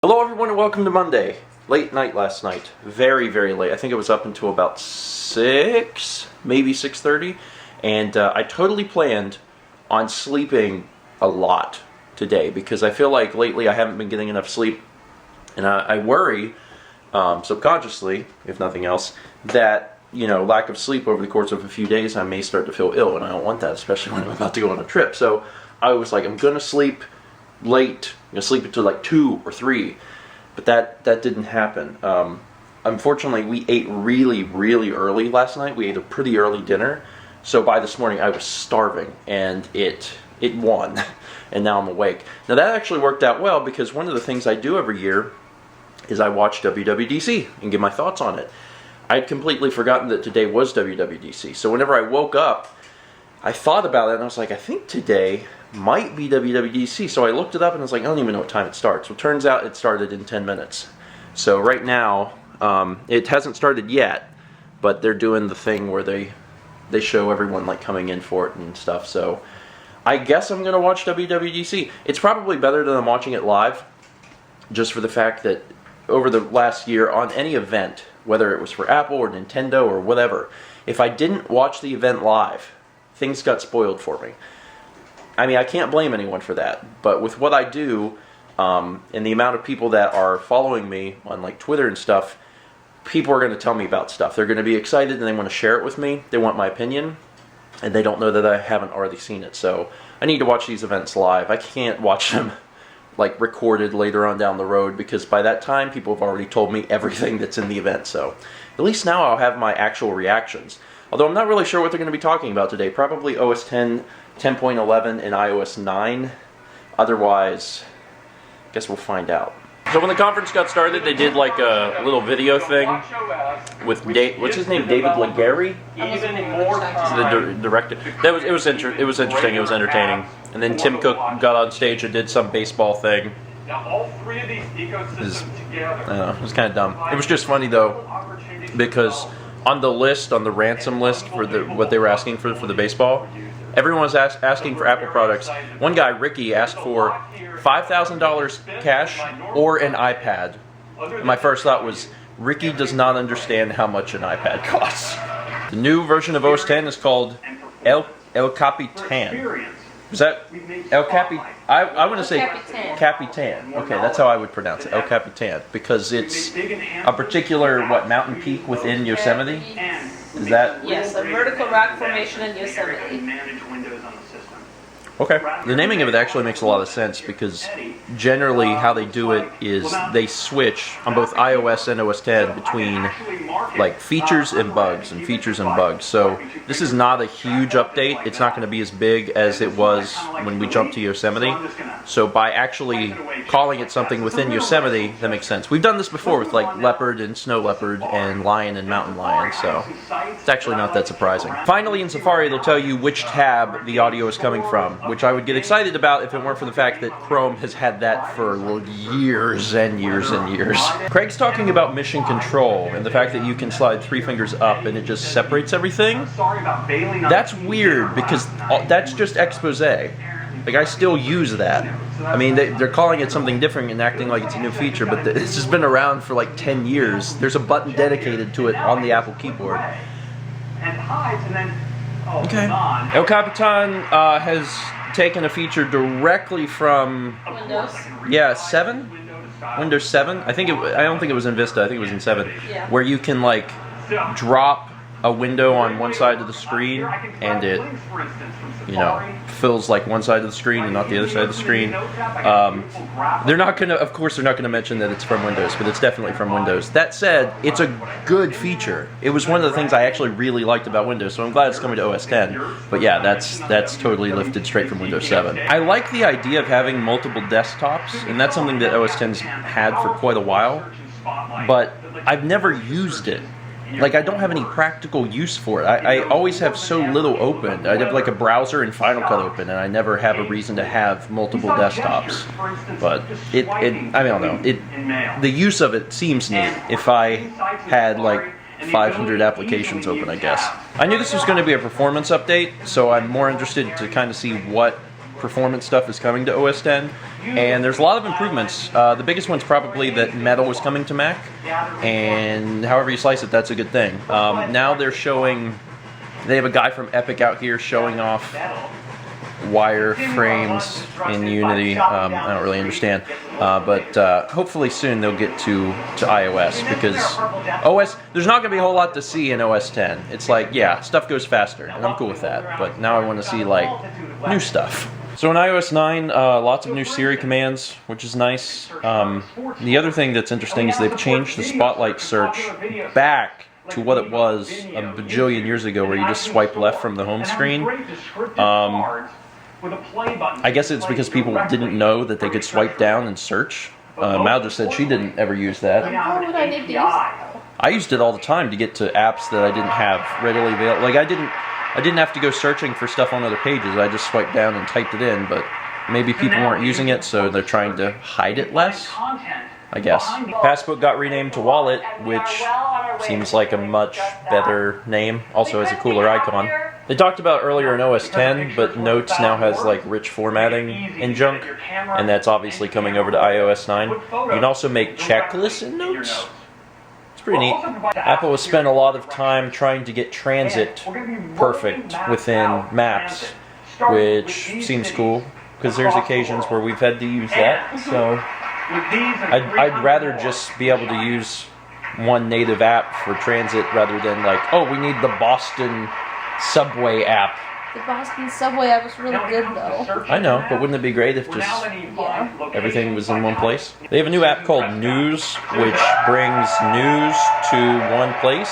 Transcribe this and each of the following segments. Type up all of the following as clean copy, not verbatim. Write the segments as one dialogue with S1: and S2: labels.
S1: Hello everyone and welcome to Monday. Late night last night. Very, very late. I think it was up until about 6, maybe 6:30. And I totally planned on sleeping a lot today because I feel like lately I haven't been getting enough sleep. And I worry, subconsciously, if nothing else, that, lack of sleep over the course of a few days, I may start to feel ill. And I don't want that, especially when I'm about to go on a trip. So I was like, I'm going to sleep late. I'm going to sleep until like 2 or 3. But that didn't happen. Unfortunately, we ate really, really early last night. We ate a pretty early dinner. So by this morning, I was starving. And it won. And now I'm awake. Now that actually worked out well because one of the things I do every year is I watch WWDC and give my thoughts on it. I had completely forgotten that today was WWDC. So whenever I woke up, I thought about it and I was like, I think today might be WWDC. So I looked it up and I was like, I don't even know what time it starts. Well, it turns out it started in 10 minutes. So right now, it hasn't started yet, but they're doing the thing where they show everyone like coming in for it and stuff. So I guess I'm going to watch WWDC. It's probably better than I'm watching it live, just for the fact that over the last year on any event, whether it was for Apple or Nintendo or whatever, if I didn't watch the event live, things got spoiled for me. I mean, I can't blame anyone for that, but with what I do, and the amount of people that are following me on like Twitter and stuff, people are going to tell me about stuff. They're going to be excited and they want to share it with me. They want my opinion, and they don't know that I haven't already seen it. So I need to watch these events live. I can't watch them like recorded later on down the road because by that time people have already told me everything that's in the event. So at least now I'll have my actual reactions. Although I'm not really sure what they're going to be talking about today. Probably OS 10, 10.11, and iOS 9. Otherwise, I guess we'll find out. So when the conference got started, they did like a little video thing with what's his name, David Legary, the director. It was interesting. It was entertaining. And then Tim Cook got on stage and did some baseball thing. All three of these ecosystems together. I don't know, it was kind of dumb. It was just funny though, because on the list, on the ransom list for what they were asking for the baseball, everyone was asking for Apple products. One guy, Ricky, asked for $5,000 cash or an iPad. And my first thought was, Ricky does not understand how much an iPad costs. The new version of OS 10 is called El Capitan. Is that El Capitan? I want to say Capitan. Okay, that's how I would pronounce it, El Capitan, because it's a particular, mountain peak within Yosemite? Is that?
S2: Yes, a vertical rock formation in Yosemite.
S1: Okay. The naming of it actually makes a lot of sense because generally how they do it is they switch on both iOS and OS 10 between like features and bugs and features and bugs. So this is not a huge update. It's not going to be as big as it was when we jumped to Yosemite. So by actually calling it something within Yosemite, that makes sense. We've done this before with like leopard and snow leopard and lion and mountain lion, so it's actually not that surprising. Finally, in Safari, they'll tell you which tab the audio is coming from, which I would get excited about if it weren't for the fact that Chrome has had that for years and years and years. Craig's talking about mission control and the fact that you can slide 3 fingers up and it just separates everything. That's weird because that's just expose. Like, I still use that. I mean, they're calling it something different and acting like it's a new feature, but this has been around for like 10 years. There's a button dedicated to it on the Apple keyboard. Okay. El Capitan has taken a feature directly from
S2: Windows.
S1: Yeah, 7? Windows 7? I don't think it was in Vista, I think it was in 7.
S2: Yeah.
S1: Where you can like drop a window on one side of the screen and it, fills like one side of the screen and not the other side of the screen. They're not gonna mention that it's from Windows, but it's definitely from Windows. That said, it's a good feature. It was one of the things I actually really liked about Windows, so I'm glad it's coming to OS 10. But yeah, that's totally lifted straight from Windows 7. I like the idea of having multiple desktops, and that's something that OS 10's had for quite a while, but I've never used it. Like, I don't have any practical use for it. I always have so little open. I have like a browser and Final Cut open, and I never have a reason to have multiple desktops. But I don't know. The use of it seems neat. If I had like 500 applications open, I guess. I knew this was going to be a performance update, so I'm more interested to kind of see what performance stuff is coming to OS X, and there's a lot of improvements. The biggest one's probably that Metal is coming to Mac, and however you slice it, that's a good thing. Now they're showing, they have a guy from Epic out here showing off wireframes in Unity. I don't really understand, but hopefully soon they'll get to iOS, because OS, there's not going to be a whole lot to see in OS X. It's like, yeah, stuff goes faster, and I'm cool with that, but now I want to see, like, new stuff. So in iOS 9, lots of new Siri commands, which is nice. The other thing that's interesting is they've changed the Spotlight search back to what it was a bajillion years ago, where you just swipe left from the home screen. I guess it's because people didn't know that they could swipe down and search. Mal just said she didn't ever use that.
S2: Why would I need to use it?
S1: I used it all the time to get to apps that I didn't have readily available. Like I didn't have to go searching for stuff on other pages. I just swiped down and typed it in, but maybe people weren't using it, so they're trying to hide it less, I guess. Passbook got renamed to Wallet, which seems like a much better name. Also has a cooler icon. They talked about earlier in OS X, but Notes now has like rich formatting and junk, and that's obviously coming over to iOS 9. You can also make checklists in Notes. It's pretty neat. Apple has spent a lot of time trying to get transit perfect within Maps, which seems cool, because there's occasions where we've had to use that. So I'd rather just be able to use one native app for transit rather than like, oh, we need the Boston Subway app.
S2: The Boston Subway app was really good, though.
S1: I know, but wouldn't it be great if just everything was in one place? They have a new app called News, which brings news to one place.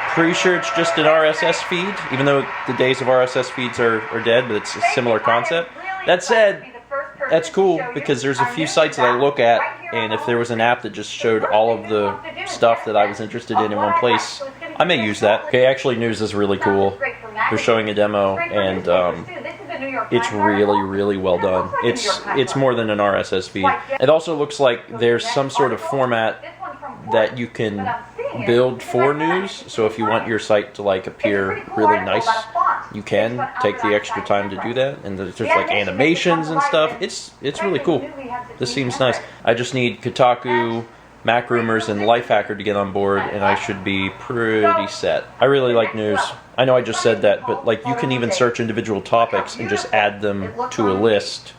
S1: Pretty sure it's just an RSS feed, even though the days of RSS feeds are dead, but it's a similar concept. That said, that's cool, because there's a few sites that I look at, and if there was an app that just showed all of the stuff that I was interested in one place, I may use that. Okay, actually, News is really cool. They're showing a demo, and it's really, really well done. It's more than an RSS feed. It also looks like there's some sort of format that you can build for News, so if you want your site to like appear really nice, you can take the extra time to do that, and there's like animations and stuff. It's really cool. This seems nice. I just need Kotaku, Mac Rumors, and Lifehacker to get on board, and I should be pretty set. I really like News. I know I just said that, but like you can even search individual topics and just add them to a list,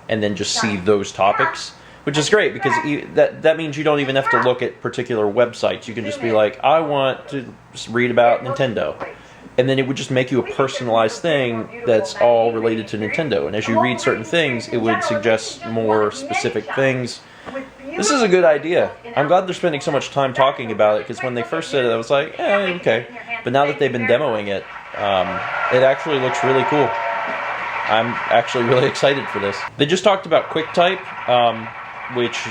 S1: and then just see those topics, which is great, because that means you don't even have to look at particular websites. You can just be like, I want to read about Nintendo. And then it would just make you a personalized thing that's all related to Nintendo. And as you read certain things, it would suggest more specific things. This is a good idea. I'm glad they're spending so much time talking about it, because when they first said it, I was like, okay. But now that they've been demoing it, it actually looks really cool. I'm actually really excited for this. They just talked about QuickType, which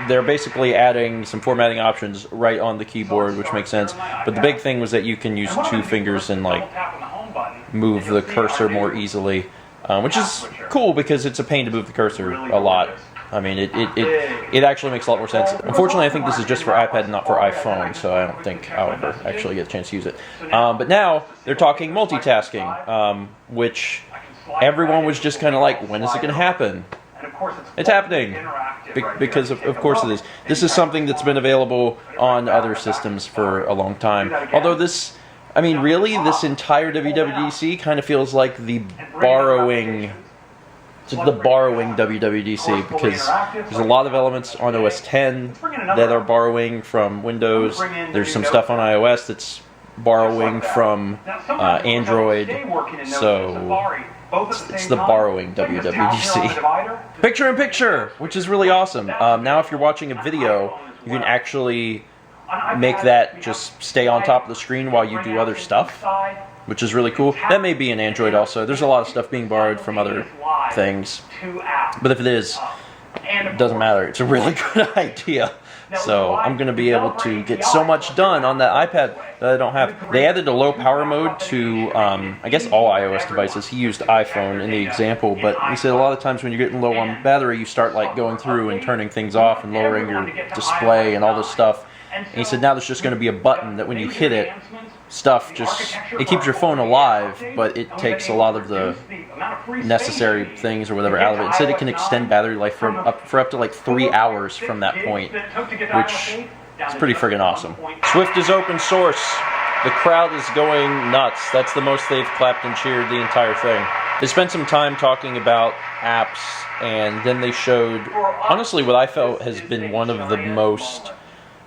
S1: they're basically adding some formatting options right on the keyboard, which makes sense. But the big thing was that you can use two fingers and like move the cursor more easily, which is cool, because it's a pain to move the cursor a lot. I mean, it actually makes a lot more sense. Unfortunately, I think this is just for iPad and not for iPhone, so I don't think I'll ever actually get a chance to use it. But now they're talking multitasking, which everyone was just kind of like, when is it going to happen? It's happening, because of course it is. This is something that's been available on other systems for a long time. Although this, I mean, really, this entire WWDC kind of feels like the borrowing WWDC, because there's a lot of elements on OS X that are borrowing from Windows. There's some stuff on iOS that's borrowing from Android, so it's the borrowing WWDC. Picture-in-picture, which is really awesome. Now if you're watching a video, you can actually make that just stay on top of the screen while you do other stuff, which is really cool. That may be in Android also. There's a lot of stuff being borrowed from other things. But if it is, it doesn't matter. It's a really good idea. So I'm going to be able to get so much done on that iPad that I don't have. They added a low power mode to, I guess, all iOS devices. He used iPhone in the example, but he said a lot of times when you're getting low on battery, you start like going through and turning things off and lowering your display and all this stuff. And he said now there's just going to be a button that when you hit it, stuff just, it keeps your phone alive, but it takes a lot of the necessary things or whatever out of it. It said it can extend battery life for up to like 3 hours from that point, which is pretty friggin' awesome. Swift is open source. The crowd is going nuts. That's the most they've clapped and cheered the entire thing. They spent some time talking about apps, and then they showed, honestly, what I felt has been one of the most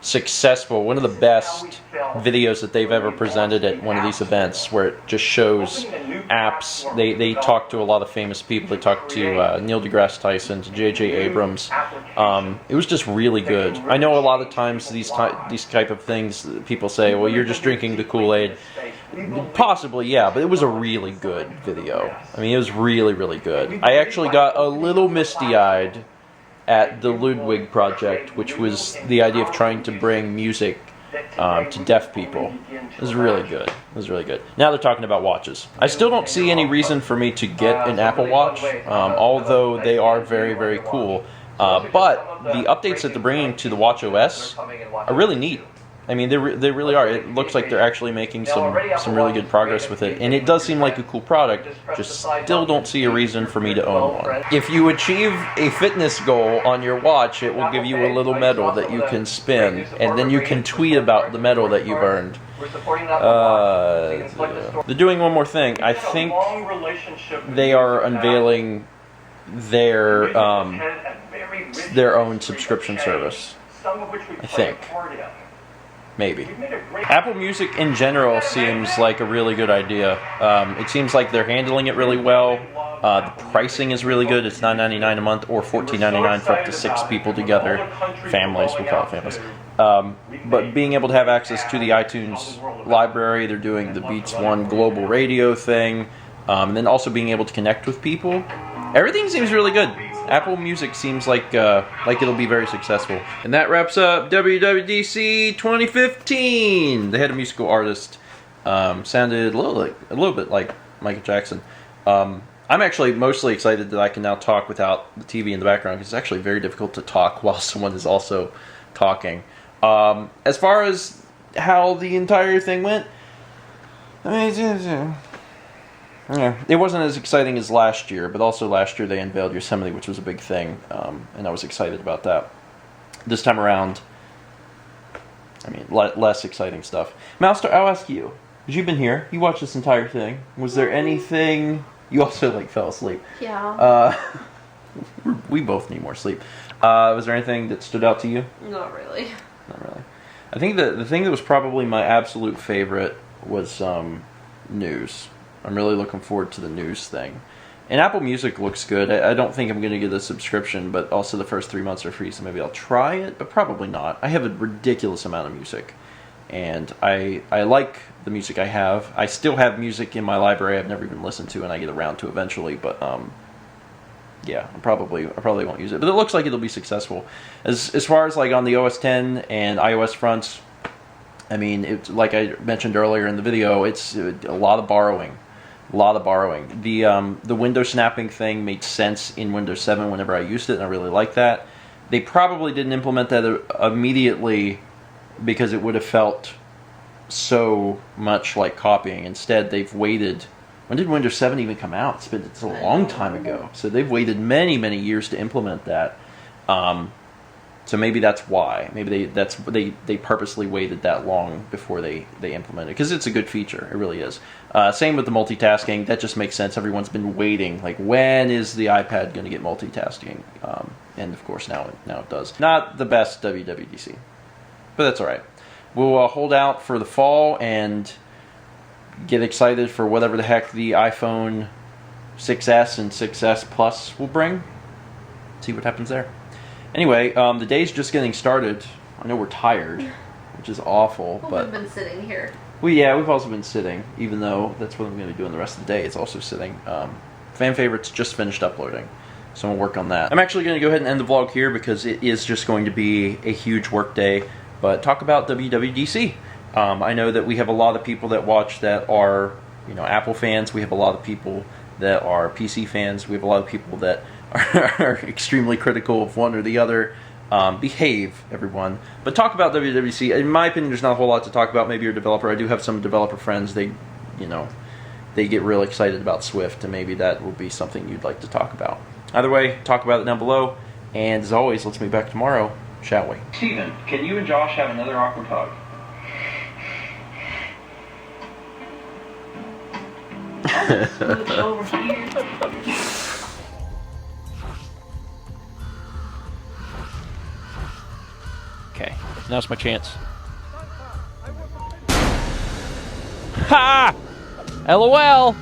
S1: successful, one of the best videos that they've ever presented at one of these events, where it just shows apps. They talked to a lot of famous people. They talked to Neil deGrasse Tyson, to J.J. Abrams. It was just really good. I know a lot of times these type of things, people say, well, you're just drinking the Kool-Aid. Possibly, yeah, but it was a really good video. I mean, it was really, really good. I actually got a little misty-eyed at the Ludwig project, which was the idea of trying to bring music to deaf people. It was really good. It was really good. Now they're talking about watches. I still don't see any reason for me to get an Apple Watch, although they are very, very cool. But the updates that they're bringing to the watchOS are really neat. I mean, they really are. It looks like they're actually making some really good progress with it. And it does seem like a cool product, just still don't see a reason for me to own one. If you achieve a fitness goal on your watch, it will give you a little medal that you can spin. And then you can tweet about the medal that you've earned. They're doing one more thing. I think they are unveiling their own subscription service. I think. Maybe. Apple Music in general seems like a really good idea. It seems like they're handling it really well. The pricing is really good. It's $9.99 a month or $14.99 for up to 6 people together. Families, we call it families. But being able to have access to the iTunes library, they're doing the Beats One global radio thing, and then also being able to connect with people. Everything seems really good. Apple Music seems like it'll be very successful. And that wraps up WWDC 2015. They had a musical artist. Sounded a little bit like Michael Jackson. I'm actually mostly excited that I can now talk without the TV in the background, because it's actually very difficult to talk while someone is also talking. As far as how the entire thing went, yeah, it wasn't as exciting as last year, but also last year they unveiled Yosemite, which was a big thing, and I was excited about that. This time around, I mean, less exciting stuff. Mouster, I'll ask you, because you've been here, you watched this entire thing. Was there anything... You also, fell asleep.
S2: Yeah.
S1: We both need more sleep. Was there anything that stood out to you?
S2: Not really.
S1: Not really. I think the thing that was probably my absolute favorite was news. I'm really looking forward to the news thing. And Apple Music looks good. I don't think I'm going to get a subscription, but also the first 3 months are free, so maybe I'll try it, but probably not. I have a ridiculous amount of music, and I like the music I have. I still have music in my library I've never even listened to, and I get around to eventually, but yeah, I probably won't use it. But it looks like it'll be successful. As far as on the OS X and iOS fronts, I mean, it's like I mentioned earlier in the video, it's a lot of borrowing. The window snapping thing made sense in Windows 7 whenever I used it, and I really like that. They probably didn't implement that immediately because it would have felt so much like copying. Instead, they've waited. When did Windows 7 even come out? It's a long time ago. So they've waited many, many years to implement that. So maybe that's why. Maybe they purposely waited that long before they implemented it, because it's a good feature. It really is. Same with the multitasking. That just makes sense. Everyone's been waiting. When is the iPad going to get multitasking? And of course now it does. Not the best WWDC, but that's all right. We'll hold out for the fall and get excited for whatever the heck the iPhone 6S and 6S Plus will bring. See what happens there. Anyway, the day's just getting started. I know we're tired, which is awful.
S2: Well,
S1: but
S2: we've been sitting here.
S1: We've also been sitting, even though that's what I'm going to be doing the rest of the day. It's also sitting. Fan Favorites just finished uploading, so I'm going to work on that. I'm actually going to go ahead and end the vlog here because it is just going to be a huge work day. But talk about WWDC. I know that we have a lot of people that watch that are, Apple fans. We have a lot of people that are PC fans. We have a lot of people that are extremely critical of one or the other. behave, everyone. But talk about WWDC. In my opinion, there's not a whole lot to talk about. Maybe you're a developer. I do have some developer friends. They get real excited about Swift, and maybe that will be something you'd like to talk about. Either way, talk about it down below. And as always, let's meet back tomorrow, shall we? Steven, can you and Josh have another awkward hug?
S2: Over here.
S1: Okay, now's my chance. Ha! LOL!